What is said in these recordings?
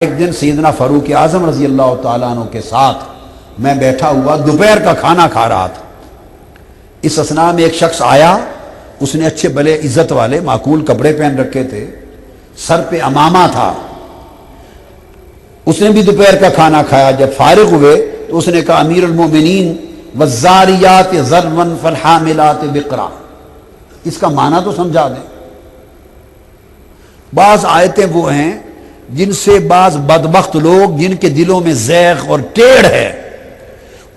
ایک دن سیدنا فاروق اعظم رضی اللہ تعالیٰ عنہ کے ساتھ میں بیٹھا ہوا دوپہر کا کھانا کھا رہا تھا۔ اس اثناء میں ایک شخص آیا، اس نے اچھے بلے عزت والے معقول کپڑے پہن رکھے تھے، سر پہ امامہ تھا۔ اس نے بھی دوپہر کا کھانا کھایا۔ جب فارغ ہوئے تو اس نے کہا امیر المومنین والزاریات ذروا فالحاملات وقرا، اس کا معنی تو سمجھا دیں۔ بعض آیتیں وہ ہیں جن سے بعض بدبخت لوگ جن کے دلوں میں زیغ اور ٹیڑھ ہے،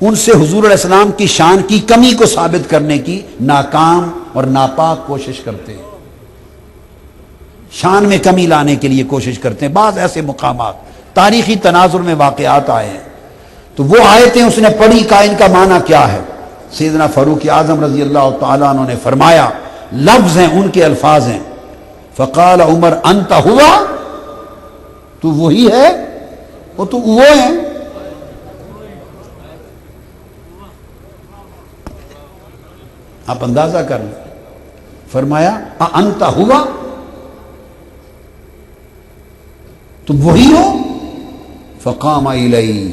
ان سے حضور علیہ السلام کی شان کی کمی کو ثابت کرنے کی ناکام اور ناپاک کوشش کرتے ہیں، شان میں کمی لانے کے لیے کوشش کرتے ہیں۔ بعض ایسے مقامات تاریخی تناظر میں واقعات آئے ہیں، تو وہ آیتیں اس نے پڑھی کہ ان کا معنی کیا ہے۔ سیدنا فاروق اعظم رضی اللہ تعالیٰ عنہ نے فرمایا، لفظ ہیں ان کے الفاظ ہیں، فقال عمر انت ہوا، تو وہی ہے، وہ تو وہ ہے۔ آپ اندازہ کر لیں، فرمایا انت ہوا، تو وہی ہو۔ فقام الیہ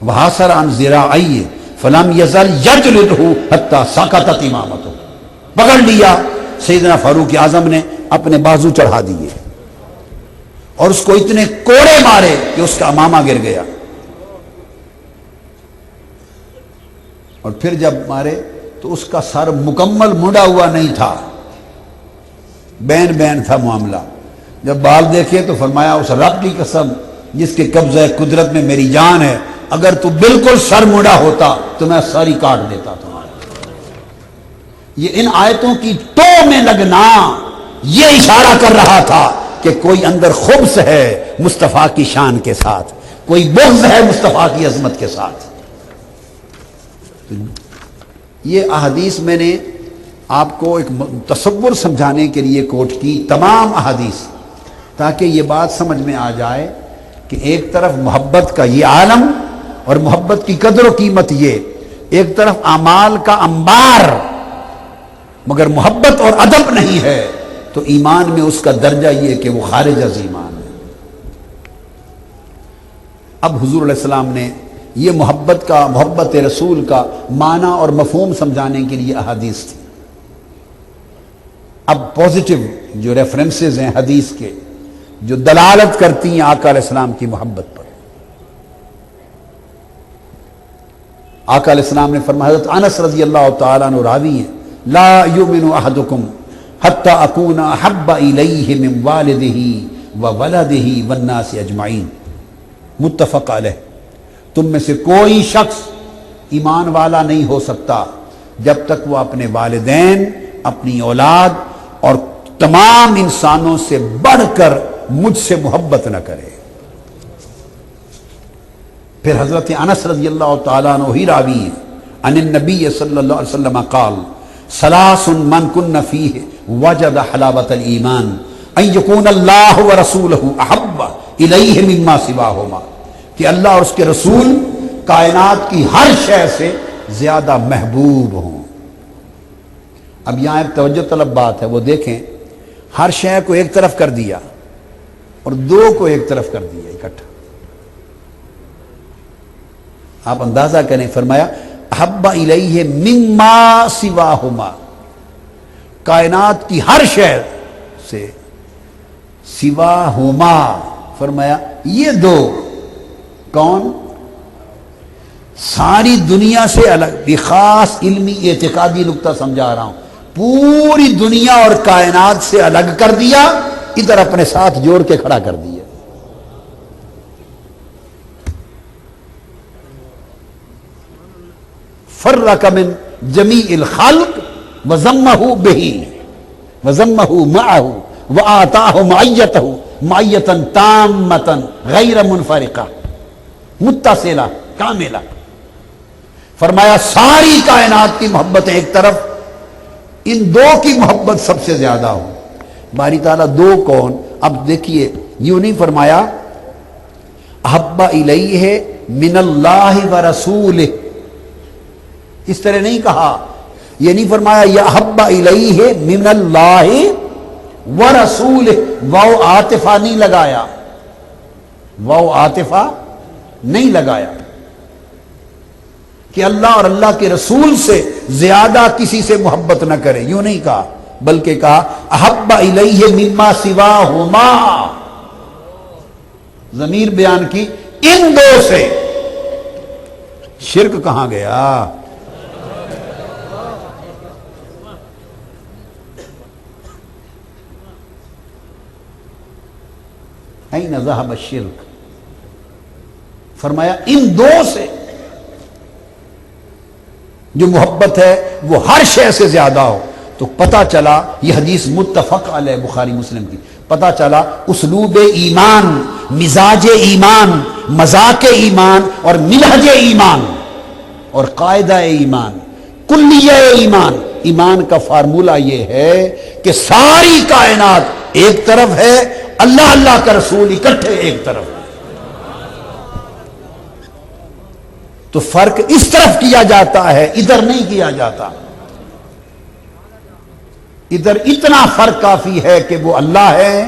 وحاصر عن ذراعیہ فلم یزل یجلدہ حتی سقطت امامتہ، پکڑ لیا سیدنا فاروق اعظم نے، اپنے بازو چڑھا دیے اور اس کو اتنے کوڑے مارے کہ اس کا امامہ گر گیا۔ اور پھر جب مارے تو اس کا سر مکمل منڈا ہوا نہیں تھا، بین بین تھا معاملہ۔ جب بال دیکھے تو فرمایا اس رب کی قسم جس کے قبضہ قدرت میں میری جان ہے، اگر تو بالکل سر منڈا ہوتا تو میں ساری کاٹ دیتا تمہارا۔ یہ ان آیتوں کی ٹو میں لگنا یہ اشارہ کر رہا تھا کہ کوئی اندر خبث ہے مصطفیٰ کی شان کے ساتھ، کوئی بغض ہے مصطفیٰ کی عظمت کے ساتھ۔ یہ احادیث میں نے آپ کو ایک تصور سمجھانے کے لیے کوٹ کی، تمام احادیث، تاکہ یہ بات سمجھ میں آ جائے کہ ایک طرف محبت کا یہ عالم اور محبت کی قدر و قیمت یہ، ایک طرف اعمال کا انبار، مگر محبت اور ادب نہیں ہے تو ایمان میں اس کا درجہ یہ کہ وہ خارج از ایمان ہے۔ اب حضور علیہ السلام نے یہ محبت رسول کا معنی اور مفہوم سمجھانے کے لیے احادیث تھی۔ اب پازیٹیو جو ریفرنسز ہیں حدیث کے، جو دلالت کرتی ہیں آقا علیہ السلام کی محبت پر۔ آقا علیہ السلام نے فرمایا، حضرت انس رضی اللہ تعالیٰ عنہ راوی ہیں، لا یؤمن احدکم حتی اکون احب الیہ من والدہ وولدہ والناس اجمعین، متفق علیہ۔ تم میں سے کوئی شخص ایمان والا نہیں ہو سکتا جب تک وہ اپنے والدین، اپنی اولاد اور تمام انسانوں سے بڑھ کر مجھ سے محبت نہ کرے۔ پھر حضرت انس رضی اللہ تعالیٰ عنہ ہی راوی ہیں، عن النبی صلی اللہ علیہ وسلم قال ثلاث من کن فیہ وجد حلاوت الایمان ان یکون اللہ ورسولہ احب الیہ مما سواہما، کہ اللہ اور اس کے رسول کائنات کی ہر شے سے زیادہ محبوب ہوں۔ اب یہاں ایک توجہ طلب بات ہے، وہ دیکھیں، ہر شے کو ایک طرف کر دیا اور دو کو ایک طرف کر دیا اکٹھا۔ آپ اندازہ کریں، فرمایا احب الیہ مما سواہما، کائنات کی ہر شے سے، سواہما فرمایا یہ دو، کون؟ ساری دنیا سے الگ۔ یہ خاص علمی اعتقادی نقطہ سمجھا رہا ہوں، پوری دنیا اور کائنات سے الگ کر دیا، ادھر اپنے ساتھ جوڑ کے کھڑا کر دیا۔ فرق من جمیع الخلق وضمہ بہ وضمہ معہ وآتاہ معیتہ معیتا تامتا غیر منفرقہ متصلہ کاملہ۔ فرمایا ساری کائنات کی محبتیں ایک طرف، ان دو کی محبت سب سے زیادہ ہو۔ باری تعالیٰ دو کون؟ اب دیکھیے، یوں نہیں فرمایا احب الیہ من اللہ ورسولہ، اس طرح نہیں کہا، یہ نہیں فرمایا یا احب الیہ من اللہ ورسولہ، واو عاطفہ نہیں لگایا، واو عاطفہ نہیں لگایا کہ اللہ اور اللہ کے رسول سے زیادہ کسی سے محبت نہ کرے، یوں نہیں کہا، بلکہ کہا احب الیہ مما سواہما، ضمیر بیان کی ان دو سے۔ شرک کہاں گیا؟ این ذہب الشرک، فرمایا ان دو سے جو محبت ہے وہ ہر شے سے زیادہ ہو۔ تو پتہ چلا یہ حدیث متفق علیہ بخاری مسلم کی، پتہ چلا اسلوب ایمان، مزاج ایمان، مذاق ایمان اور منہج ایمان اور قاعدہ ایمان، کلیہ ایمان، ایمان کا فارمولہ یہ ہے کہ ساری کائنات ایک طرف ہے، اللہ اللہ کا رسول اکٹھے ایک طرف ہے۔ تو فرق اس طرف کیا جاتا ہے، ادھر نہیں کیا جاتا۔ ادھر اتنا فرق کافی ہے کہ وہ اللہ ہے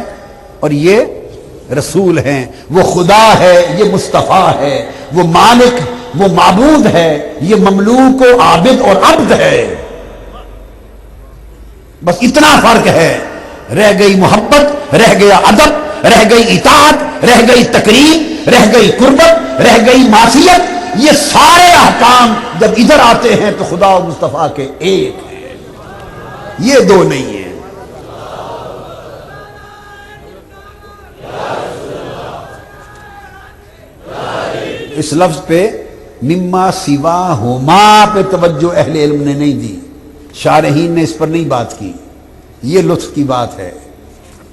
اور یہ رسول ہیں، وہ خدا ہے، یہ مصطفیٰ ہے، وہ مالک، وہ معبود ہے، یہ مملوک و عابد اور عبد ہے۔ بس اتنا فرق ہے، رہ گئی محبت، رہ گیا ادب، رہ گئی اطاعت، رہ گئی تکریم، رہ گئی قربت، رہ گئی معصیت۔ یہ سارے احکام جب ادھر آتے ہیں تو خدا و مصطفیٰ کے ایک ہیں، یہ دو نہیں ہیں۔ اس لفظ پہ مما سواہما پہ توجہ اہل علم نے نہیں دی، شارحین نے اس پر نہیں بات کی۔ یہ لطف کی بات ہے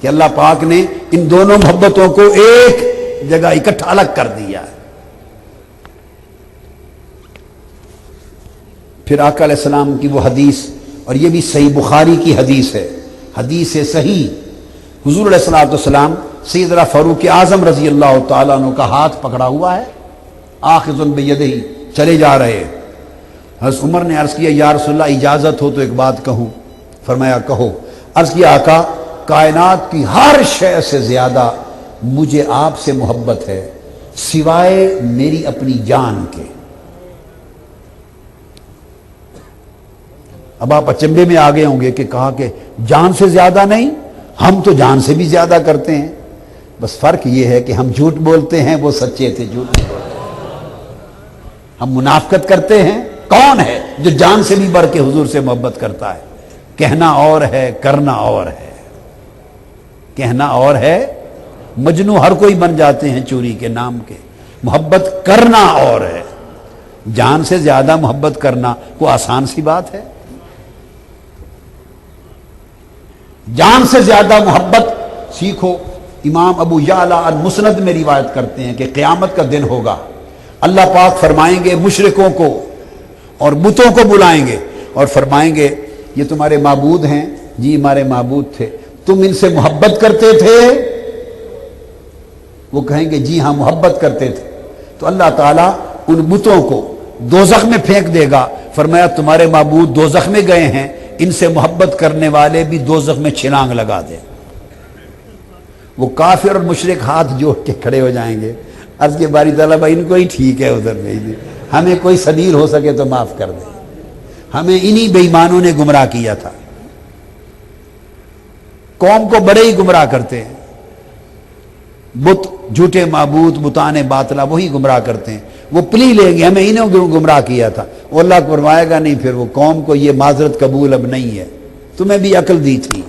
کہ اللہ پاک نے ان دونوں محبتوں کو ایک جگہ اکٹھا الگ کر دیا۔ پھر آقا علیہ السلام کی وہ حدیث، اور یہ بھی صحیح بخاری کی حدیث ہے، حدیث صحیح، حضور علیہ الصلوۃ والسلام سیدنا فاروق اعظم رضی اللہ تعالیٰ عنہ کا ہاتھ پکڑا ہوا ہے، آخذ بیدہ، چلے جا رہے ہیں۔ حضرت عمر نے عرض کیا یا رسول اللہ اجازت ہو تو ایک بات کہوں؟ فرمایا کہو۔ عرض کیا آقا کائنات کی ہر شے سے زیادہ مجھے آپ سے محبت ہے سوائے میری اپنی جان کے۔ اب آپ اچنبے میں آگے ہوں گے کہ کہا کہ جان سے زیادہ نہیں، ہم تو جان سے بھی زیادہ کرتے ہیں۔ بس فرق یہ ہے کہ ہم جھوٹ بولتے ہیں، وہ سچے تھے، جھوٹ نہیں بولتے۔ ہم منافقت کرتے ہیں، کون ہے جو جان سے بھی بڑھ کے حضور سے محبت کرتا ہے؟ کہنا اور ہے، کرنا اور ہے۔ کہنا اور ہے، مجنوں ہر کوئی بن جاتے ہیں چوری کے نام کے، محبت کرنا اور ہے۔ جان سے زیادہ محبت کرنا کوئی آسان سی بات ہے؟ جان سے زیادہ محبت سیکھو۔ امام ابو یعلا المسند میں روایت کرتے ہیں کہ قیامت کا دن ہوگا، اللہ پاک فرمائیں گے مشرکوں کو اور بتوں کو بلائیں گے اور فرمائیں گے یہ تمہارے معبود ہیں؟ جی ہمارے معبود تھے۔ تم ان سے محبت کرتے تھے؟ وہ کہیں گے جی ہاں محبت کرتے تھے۔ تو اللہ تعالیٰ ان بتوں کو دوزخ میں پھینک دے گا، فرمایا تمہارے معبود دوزخ میں گئے ہیں، ان سے محبت کرنے والے بھی دوزخ میں چھلانگ لگا دیں۔ وہ کافر اور مشرک ہاتھ جوڑ کے کھڑے ہو جائیں گے، عرض کے باری تعالیٰ بھائی ان کو ہی ٹھیک ہے ادھر بھیج دیں، ہمیں کوئی سبیل ہو سکے تو معاف کر دیں، ہمیں انہی بے ایمانوں نے گمراہ کیا تھا۔ قوم کو بڑے ہی گمراہ کرتے ہیں، بت جھوٹے معبود بتان باطلہ وہی گمراہ کرتے ہیں، وہ پلی لیں گے ہمیں انہوں گمراہ کیا تھا۔ وہ اللہ کو فرمائے گا نہیں، پھر وہ قوم کو یہ معذرت قبول اب نہیں ہے، تمہیں بھی عقل دی تھی،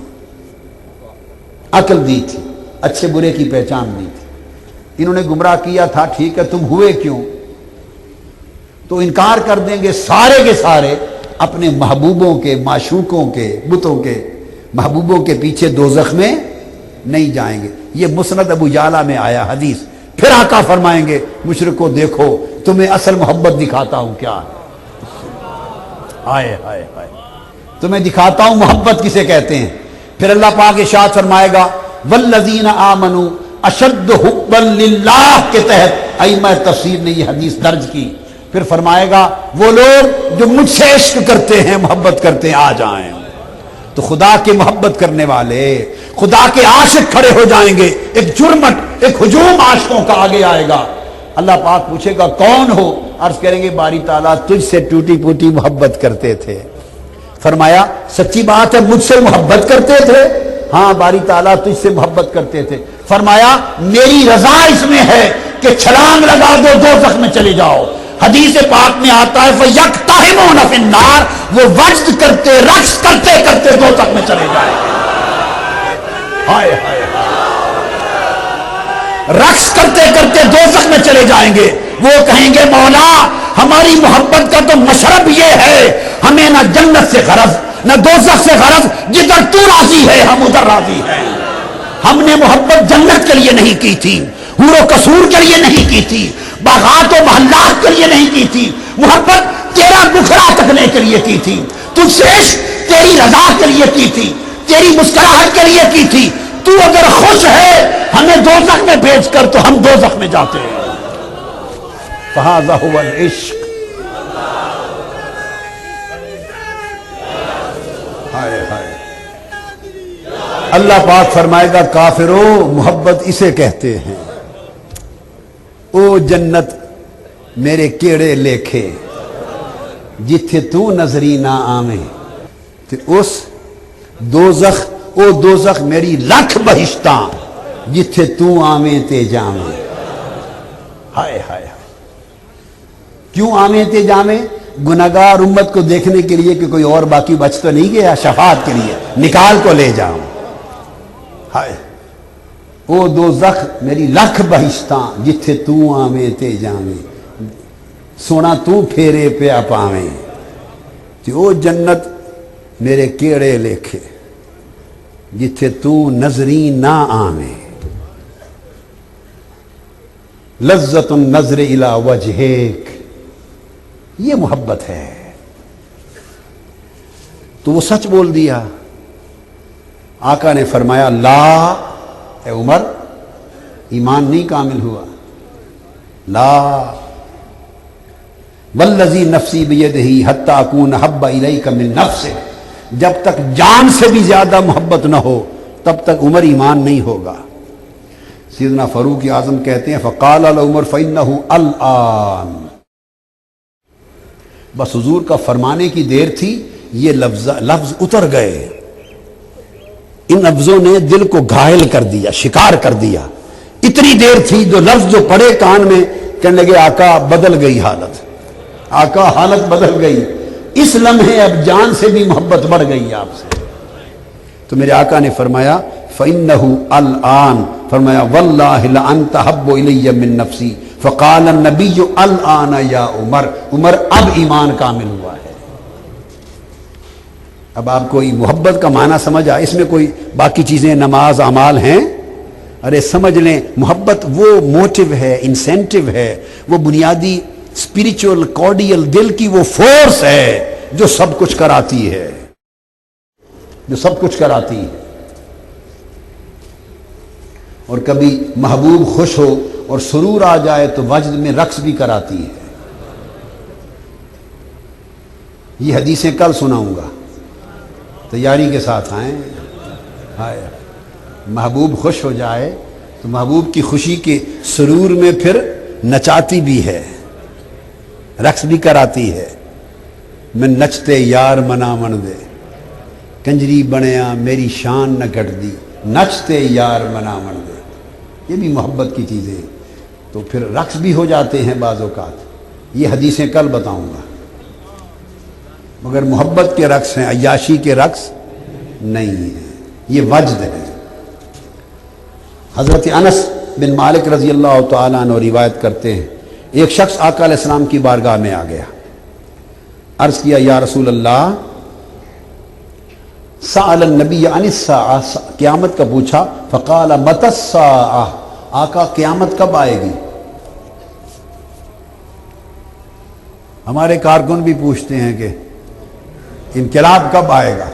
عقل دی تھی، اچھے برے کی پہچان دی تھی، انہوں نے گمراہ کیا تھا، ٹھیک ہے تم ہوئے کیوں؟ تو انکار کر دیں گے سارے کے سارے، اپنے محبوبوں کے، معشوقوں کے، بتوں کے محبوبوں کے پیچھے دوزخ میں نہیں جائیں گے۔ یہ مسند ابو یعلا میں آیا حدیث۔ پھر آقا فرمائیں گے مشرکو دیکھو تمہیں اصل محبت دکھاتا ہوں کیا ہے، ہائے ہائے ہائے، تمہیں دکھاتا ہوں محبت کسے کہتے ہیں۔ پھر اللہ پاک ارشاد فرمائے گا والذین آمنوا اشد حبا للہ کے تحت ائمہ تفسیر نے یہ حدیث درج کی۔ پھر فرمائے گا وہ لوگ جو مجھ سے عشق کرتے ہیں، محبت کرتے ہیں، آ جائیں۔ تو خدا کے محبت کرنے والے، خدا کے عاشق کھڑے ہو جائیں گے، ایک جرمٹ ایک ہجوم عاشقوں کا آگے آئے گا. اللہ پاک پوچھے گا کون ہو؟ عرض کریں گے باری تعالیٰ تجھ سے ٹوٹی پوٹی محبت کرتے تھے. فرمایا سچی بات ہے مجھ سے محبت کرتے تھے؟ ہاں باری تعالیٰ تجھ سے محبت کرتے تھے. فرمایا میری رضا اس میں ہے کہ چھلانگ لگا دو دوزخ میں چلے جاؤ. حدیث پاک میں آتا ہے فَيَقْتَحِمُونَ فِي النَّارِ، وہ وجد کرتے رقص کرتے کرتے دوزخ میں چلے جائیں. ہائے ہائے رقص کرتے کرتے دوزخ میں چلے جائیں گے. وہ کہیں گے مولا ہماری محبت کا تو مشرب یہ ہے، ہمیں نہ جنت سے غرض نہ دوزخ سے غرض، جدھر تو راضی ہے ہم ادھر راضی ہیں. ہم نے محبت جنت کے لیے نہیں کی تھی، حور و قصور کے لیے نہیں کی تھی، باغات و محلات کے لیے نہیں کی تھی. محبت تیرا نخرا تکنے کے لیے کی تھی، تجھ سے عشق تیری رضا کے لیے کی تھی، تیری مسکراہٹ کے لیے کی تھی. تو اگر خوش ہے ہمیں دوزخ میں بھیج کر تو ہم دوزخ میں جاتے ہیں. فہذا هو العشق. ہائے ہائے. اللہ پاک فرمائے گا کافرو محبت اسے کہتے ہیں. او جنت میرے کیڑے لیکھے جتھے تو نظری نہ آویں، تے اس دوزخ او دوزخ میری لکھ بہشتاں جتھے تو آویں تے جاویں. ہائے ہائے. کیوں آویں تے جاویں؟ گناہگار امت کو دیکھنے کے لیے کہ کوئی اور باقی بچ تو نہیں گیا، شفاعت کے لیے نکال کو لے جاؤں. ہائے او دوزخ میری لکھ بہشتاں جتھے تو آویں تے جاویں، سونا تو پھیرے پیا پاویں. تے او جنت میرے کیڑے لیکھے جتھے تو نظری نہ آویں. لذت النظر الی وجہک، یہ محبت ہے. تو وہ سچ بول دیا. آقا نے فرمایا لا، اے عمر ایمان نہیں کامل ہوا. لا والذی نفسی بیدہ حتی اکون احب الیک من نفسک، جب تک جان سے بھی زیادہ محبت نہ ہو تب تک عمر ایمان نہیں ہوگا. سیدنا فاروق اعظم کہتے ہیں فقال عمر فإنہ الآن، بس حضور کا فرمانے کی دیر تھی، یہ لفظ اتر گئے. ان لفظوں نے دل کو گھائل کر دیا، شکار کر دیا. اتنی دیر تھی جو لفظ جو پڑے کان میں کہنے لگے آقا بدل گئی حالت، آقا حالت بدل گئی. اس لمحے اب جان سے بھی محبت بڑھ گئی آپ سے. تو میرے آقا نے فرمایا فَإِنَّهُ الْآن، فرمایا وَاللَّهِ لَأَنْتَ أَحَبُّ إِلَيَّ مِن نَفْسِي. فقال النبی الآن یا عمر، عمر اب ایمان کامل ہوا ہے. اب آپ کوئی محبت کا معنی سمجھ آئے؟ اس میں کوئی باقی چیزیں نماز اعمال ہیں؟ ارے سمجھ لیں محبت وہ موٹیو ہے، انسینٹیو ہے، وہ بنیادی اسپریچول کارڈیل دل کی وہ فورس ہے جو سب کچھ کراتی ہے، جو سب کچھ کراتی ہے. اور کبھی محبوب خوش ہو اور سرور آ جائے تو وجد میں رقص بھی کراتی ہے. یہ حدیثیں کل سناؤں گا، تیاری کے ساتھ آئیں. ہائے محبوب خوش ہو جائے تو محبوب کی خوشی کے سرور میں پھر نچاتی بھی ہے، رقص بھی کراتی ہے. میں نچتے یار منا من دے، کنجری بنیا میری شان نہ گھٹ دی، نچتے یار منا من دے. یہ بھی محبت کی چیزیں، تو پھر رقص بھی ہو جاتے ہیں بعض اوقات. یہ حدیثیں کل بتاؤں گا. مگر محبت کے رقص ہیں، عیاشی کے رقص نہیں ہیں. یہ وجد ہے. حضرت انس بن مالک رضی اللہ تعالیٰ عنہ روایت کرتے ہیں ایک شخص آقا علیہ السلام کی بارگاہ میں آ گیا. عرض کیا یا رسول اللہ، سأل النبی عن الساعہ، قیامت کا پوچھا. فقال متی الساعہ، آقا قیامت کب آئے گی؟ ہمارے کارکن بھی پوچھتے ہیں کہ انقلاب کب آئے گا.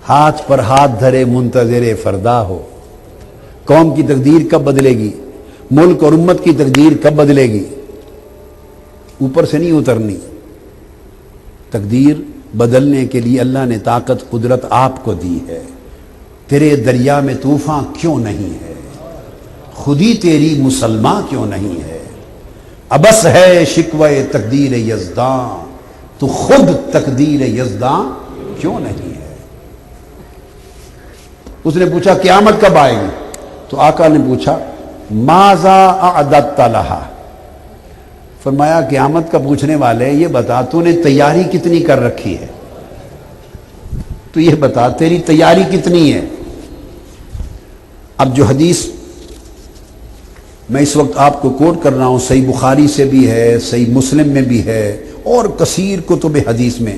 ہاتھ پر ہاتھ دھرے منتظر فردا ہو. قوم کی تقدیر کب بدلے گی؟ ملک اور امت کی تقدیر کب بدلے گی؟ اوپر سے نہیں اترنی. تقدیر بدلنے کے لیے اللہ نے طاقت قدرت آپ کو دی ہے. تیرے دریا میں طوفان کیوں نہیں ہے؟ خودی تیری مسلمان کیوں نہیں ہے؟ ابس ہے شکوہ تقدیر یزداں، تو خود تقدیر یزداں کیوں نہیں ہے؟ اس نے پوچھا قیامت کب آئے گی؟ تو آقا نے پوچھا ماذا اعددت لہا؟ فرمایا قیامت کا پوچھنے والے یہ بتا تو نے تیاری کتنی کر رکھی ہے؟ تو یہ بتا تیری تیاری کتنی ہے؟ اب جو حدیث میں اس وقت آپ کو کوٹ کر رہا ہوں صحیح بخاری سے بھی ہے، صحیح مسلم میں بھی ہے، اور کثیر کتب حدیث میں،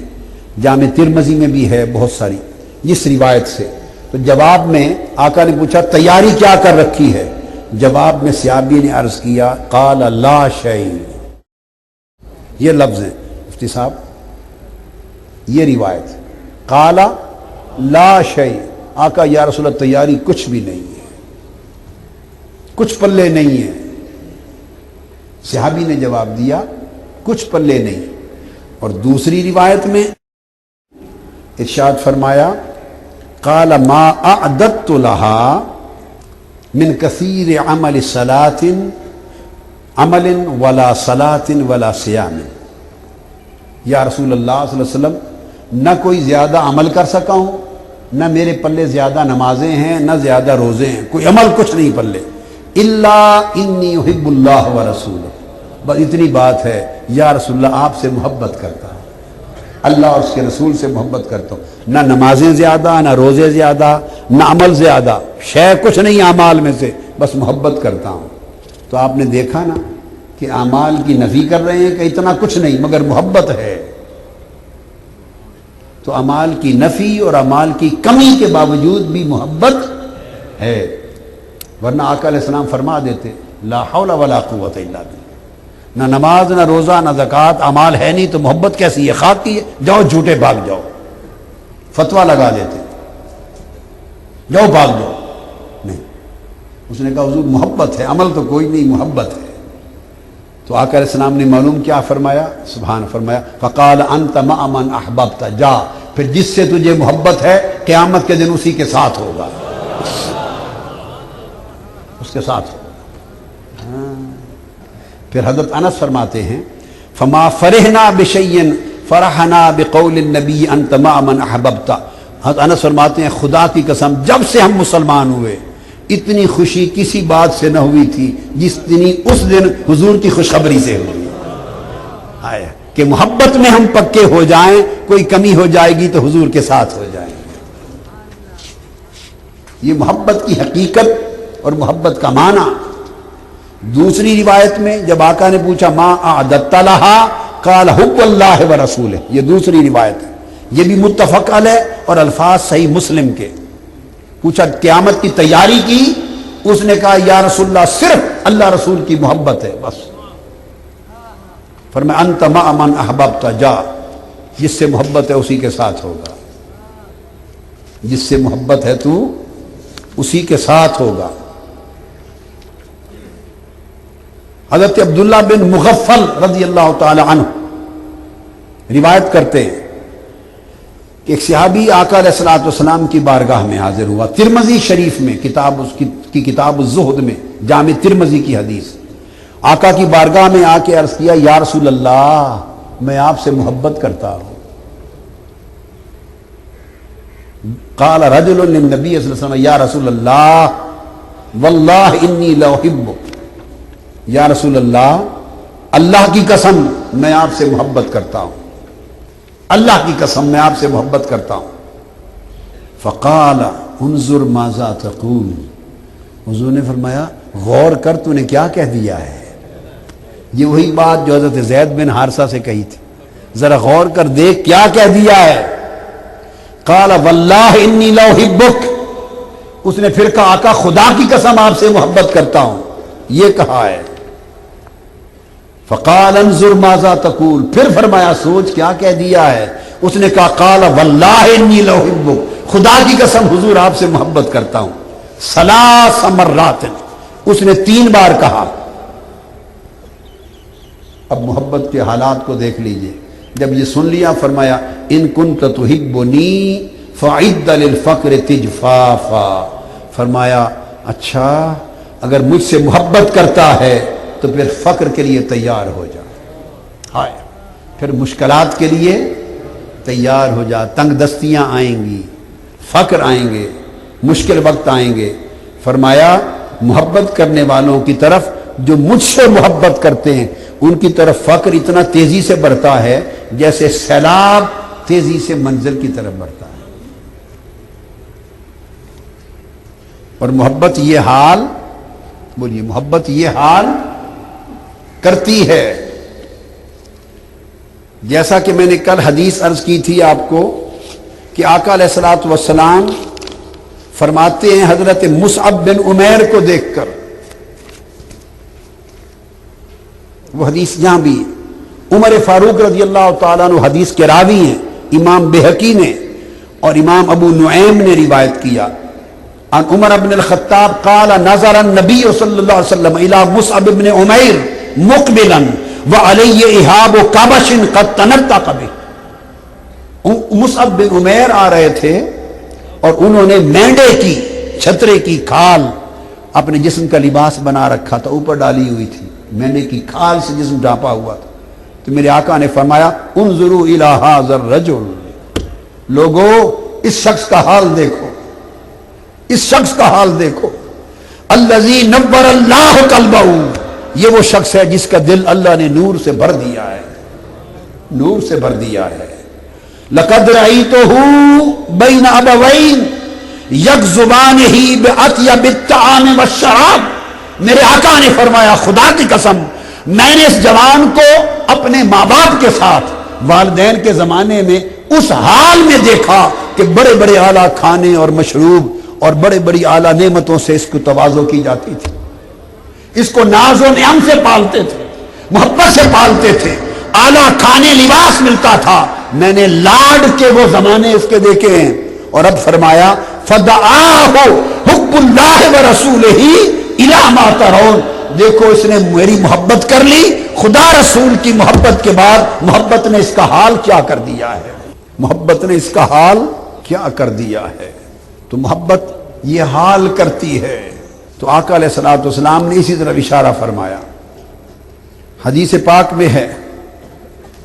جامع ترمذی میں بھی ہے بہت ساری اس روایت سے. تو جواب میں آقا نے پوچھا تیاری کیا کر رکھی ہے؟ جواب میں صحابی نے عرض کیا قال لا شیء. یہ لفظ ہیں مفتی صاحب، یہ روایت قال لا شیء. آقا یا رسول اللہ تیاری کچھ بھی نہیں ہے، کچھ پلے نہیں ہے. صحابی نے جواب دیا کچھ پلے نہیں. اور دوسری روایت میں ارشاد فرمایا قال ما اعددت لها من كثير عمل صلاة عمل ولا صلاة ولا صيام. یا رسول اللہ صلی اللہ علیہ وسلم نہ کوئی زیادہ عمل کر سکا ہوں، نہ میرے پلے زیادہ نمازیں ہیں، نہ زیادہ روزے ہیں، کوئی عمل کچھ نہیں پلے. الا انی احب اللہ ورسولہ، بس اتنی بات ہے یا رسول اللہ آپ سے محبت کرتا ہوں، اللہ اور اس کے رسول سے محبت کرتا ہوں. نہ نمازیں زیادہ، نہ روزے زیادہ، نہ عمل زیادہ، شے کچھ نہیں اعمال میں سے، بس محبت کرتا ہوں. تو آپ نے دیکھا نا کہ اعمال کی نفی کر رہے ہیں کہ اتنا کچھ نہیں مگر محبت ہے. تو اعمال کی نفی اور اعمال کی کمی کے باوجود بھی محبت ہے، ورنہ آقا علیہ السلام فرما دیتے لا حول ولا قوت الا باللہ. نہ نماز، نہ روزہ، نہ زکوٰۃ اعمال ہے نہیں تو محبت کیسی ہے؟ خاک کی ہے، جاؤ جھوٹے بھاگ جاؤ. فتویٰ لگا دیتے جاؤ بھاگ جاؤ. نہیں، اس نے کہا حضور محبت ہے، عمل تو کوئی نہیں، محبت ہے. تو آقا علیہ السلام نے معلوم کیا فرمایا؟ سبحان، فرمایا فقال انت مع من احببت، جا پھر جس سے تجھے محبت ہے قیامت کے دن اسی کے ساتھ ہوگا، اس کے ساتھ ہوگا. پھر حضرت انس فرماتے ہیں فما فرحنا بشیء فرحنا بقول النبی انت مع من احببت. حضرت انس فرماتے ہیں خدا کی قسم جب سے ہم مسلمان ہوئے اتنی خوشی کسی بات سے نہ ہوئی تھی جتنی اس دن حضور کی خوشخبری سے ہوئی. آیا کہ محبت میں ہم پکے ہو جائیں، کوئی کمی ہو جائے گی تو حضور کے ساتھ ہو جائیں گے. یہ محبت کی حقیقت اور محبت کا معنی. دوسری روایت میں جب آقا نے پوچھا ما اعددت لہا قال حب اللہ ورسولہ، یہ دوسری روایت ہے، یہ بھی متفق علیہ اور الفاظ صحیح مسلم کے. پوچھا قیامت کی تیاری کی؟ اس نے کہا یا رسول اللہ صرف اللہ رسول کی محبت ہے بس. فرمایا انت مع من احببت، جا جس سے محبت ہے اسی کے ساتھ ہوگا، جس سے محبت ہے تو اسی کے ساتھ ہوگا. حضرت عبداللہ بن مغفل رضی اللہ تعالی عنہ روایت کرتے ہیں کہ ایک صحابی آقا علیہ الصلوۃ والسلام کی بارگاہ میں حاضر ہوا. ترمذی شریف میں کتاب اس کی کتاب الزہد میں جامع ترمذی کی حدیث. آقا کی بارگاہ میں آ کے عرض کیا یا رسول اللہ میں آپ سے محبت کرتا ہوں. قال رجل للنبی صلی اللہ علیہ وسلم یا رسول اللہ واللہ انی لاحبک، یا رسول اللہ اللہ کی قسم میں آپ سے محبت کرتا ہوں، اللہ کی قسم میں آپ سے محبت کرتا ہوں. فقال انظر ماذا تقول، حضور نے فرمایا غور کر تو نے کیا کہہ دیا ہے. یہ وہی بات جو حضرت زید بن حارثہ سے کہی تھی، ذرا غور کر دیکھ کیا کہہ دیا ہے. قال واللہ انی لاحبک، اس نے پھر کہا آقا خدا کی قسم آپ سے محبت کرتا ہوں، یہ کہا ہے. فقال انظر ماذا تقول، پھر فرمایا سوچ کیا کہہ دیا ہے. اس نے کہا قال واللہ انی لاحبک، خدا کی قسم حضور آپ سے محبت کرتا ہوں. ثلاث مرات، اس نے 3 بار کہا. اب محبت کے حالات کو دیکھ لیجئے. جب یہ سن لیا فرمایا ان کنت تحبنی فعد للفقر تجفافا، فرمایا اچھا اگر مجھ سے محبت کرتا ہے تو پھر فقر کے لیے تیار ہو جا، ہائے پھر مشکلات کے لیے تیار ہو جا، تنگ دستیاں آئیں گی، فقر آئیں گے، مشکل وقت آئیں گے۔ فرمایا محبت کرنے والوں کی طرف جو مجھ سے محبت کرتے ہیں ان کی طرف فقر اتنا تیزی سے بڑھتا ہے جیسے سیلاب تیزی سے منزل کی طرف بڑھتا ہے۔ اور محبت یہ حال، بولیے محبت یہ حال کرتی ہے، جیسا کہ میں نے کل حدیث عرض کی تھی آپ کو کہ آقا علیہ الصلوۃ والسلام فرماتے ہیں حضرت مصعب بن عمیر کو دیکھ کر، وہ حدیث جہاں بھی عمر فاروق رضی اللہ تعالیٰ عنہ حدیث کے راوی ہیں، امام بہقی نے اور امام ابو نعیم نے روایت کیا عن عمر بن الخطاب قال نظر النبی صلی اللہ علیہ وسلم الى مصعب بن عمیر مقبلا وعلی اہاب کبش قد تنطق به، مصعب بن عمیر آ رہے تھے اور انہوں نے مینڈے کی چھترے کی کھال اپنے جسم کا لباس بنا رکھا تھا، اوپر ڈالی ہوئی تھی، مینڈے کی کھال سے جسم ڈھانپا ہوا تھا۔ تو میرے آقا نے فرمایا انظروا الی ھذا الرجل، لوگو اس شخص کا حال دیکھو، اس شخص کا حال دیکھو، الذی نور اللہ قلبہ، یہ وہ شخص ہے جس کا دل اللہ نے نور سے بھر دیا ہے، نور سے بھر دیا ہے۔ لقد رأیتہ بین ابوین یکذبانہ بأطیب الطعام والشراب، میرے آقا نے فرمایا خدا کی قسم میں نے اس جوان کو اپنے ماں باپ کے ساتھ والدین کے زمانے میں اس حال میں دیکھا کہ بڑے بڑے اعلیٰ کھانے اور مشروب اور بڑے بڑی اعلیٰ نعمتوں سے اس کو تواضع کی جاتی تھی، اس کو ناز و نعم سے پالتے تھے، محبت سے پالتے تھے، اعلیٰ کھانے لباس ملتا تھا، میں نے لاڈ کے وہ زمانے اس کے دیکھے ہیں۔ اور اب فرمایا فدعاہ حب اللہ ورسولہ الی ما ترون، دیکھو اس نے میری محبت کر لی، خدا رسول کی محبت کے بعد محبت نے اس کا حال کیا کر دیا ہے، محبت نے اس کا حال کیا کر دیا ہے۔ تو محبت یہ حال کرتی ہے۔ تو آقا علیہ الصلوۃ والسلام نے اسی طرح اشارہ فرمایا، حدیث پاک میں ہے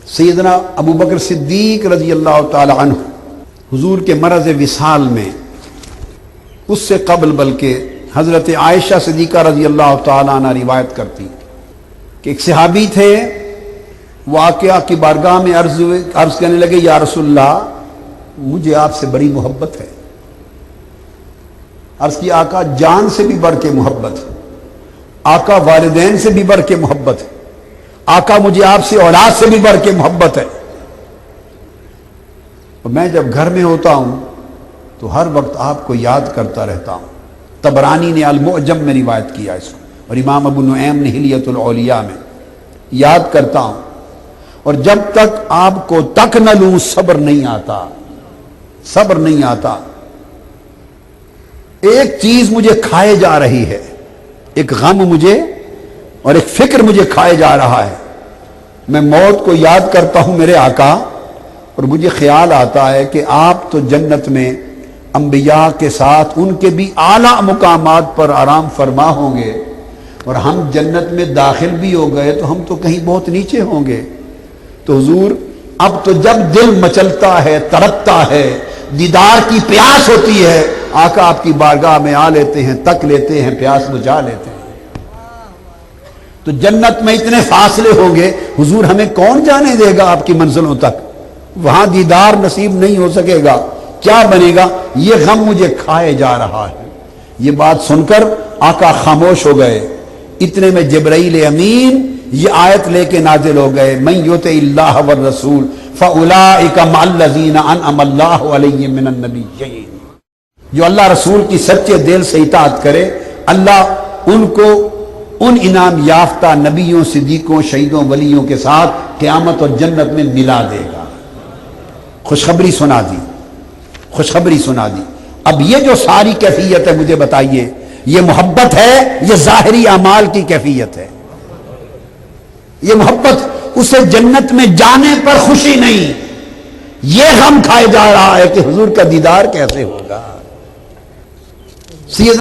سیدنا ابو بکر صدیق رضی اللہ تعالی عنہ حضور کے مرض وصال میں، اس سے قبل بلکہ حضرت عائشہ صدیقہ رضی اللہ تعالی عنہ روایت کرتی کہ ایک صحابی تھے، وہ آقا کی بارگاہ میں عرض کرنے لگے یا رسول اللہ مجھے آپ سے بڑی محبت ہے۔ عرض کی آقا جان سے بھی بڑھ کے محبت ہے، آقا والدین سے بھی بڑھ کے محبت ہے، آقا مجھے آپ سے اولاد سے بھی بڑھ کے محبت ہے۔ اور میں جب گھر میں ہوتا ہوں تو ہر وقت آپ کو یاد کرتا رہتا ہوں۔ طبرانی نے المعجم میں روایت کیا اس کو، اور امام ابو نعیم نے حلیۃ الاولیاء میں، یاد کرتا ہوں اور جب تک آپ کو تک نہ لوں صبر نہیں آتا، صبر نہیں آتا۔ ایک چیز مجھے کھائے جا رہی ہے، ایک غم مجھے اور ایک فکر مجھے کھائے جا رہا ہے، میں موت کو یاد کرتا ہوں میرے آقا، اور مجھے خیال آتا ہے کہ آپ تو جنت میں انبیاء کے ساتھ ان کے بھی اعلیٰ مقامات پر آرام فرما ہوں گے، اور ہم جنت میں داخل بھی ہو گئے تو ہم تو کہیں بہت نیچے ہوں گے۔ تو حضور اب تو جب دل مچلتا ہے، تڑپتا ہے، دیدار کی پیاس ہوتی ہے، آقا آپ کی بارگاہ میں آ لیتے ہیں، تک لیتے ہیں، پیاس بجھا لیتے ہیں۔ تو جنت میں اتنے فاصلے ہوں گے، حضور ہمیں کون جانے دے گا آپ کی منزلوں تک، وہاں دیدار نصیب نہیں ہو سکے گا، کیا بنے گا؟ یہ غم مجھے کھائے جا رہا ہے۔ یہ بات سن کر آقا خاموش ہو گئے، اتنے میں جبرائیل امین یہ آیت لے کے نازل ہو گئے، من یطع اللہ والرسول فاولئک مع الذین انعم اللہ علیہم من النبیین، جو اللہ رسول کی سچے دل سے اطاعت کرے اللہ ان کو ان انعام یافتہ نبیوں، صدیقوں، شہیدوں، ولیوں کے ساتھ قیامت اور جنت میں ملا دے گا۔ خوشخبری سنا دی، خوشخبری سنا دی۔ اب یہ جو ساری کیفیت ہے مجھے بتائیے، یہ محبت ہے، یہ ظاہری اعمال کی کیفیت ہے؟ یہ محبت اسے جنت میں جانے پر خوشی نہیں، یہ غم کھائے جا رہا ہے کہ حضور کا دیدار کیسے ہوگا۔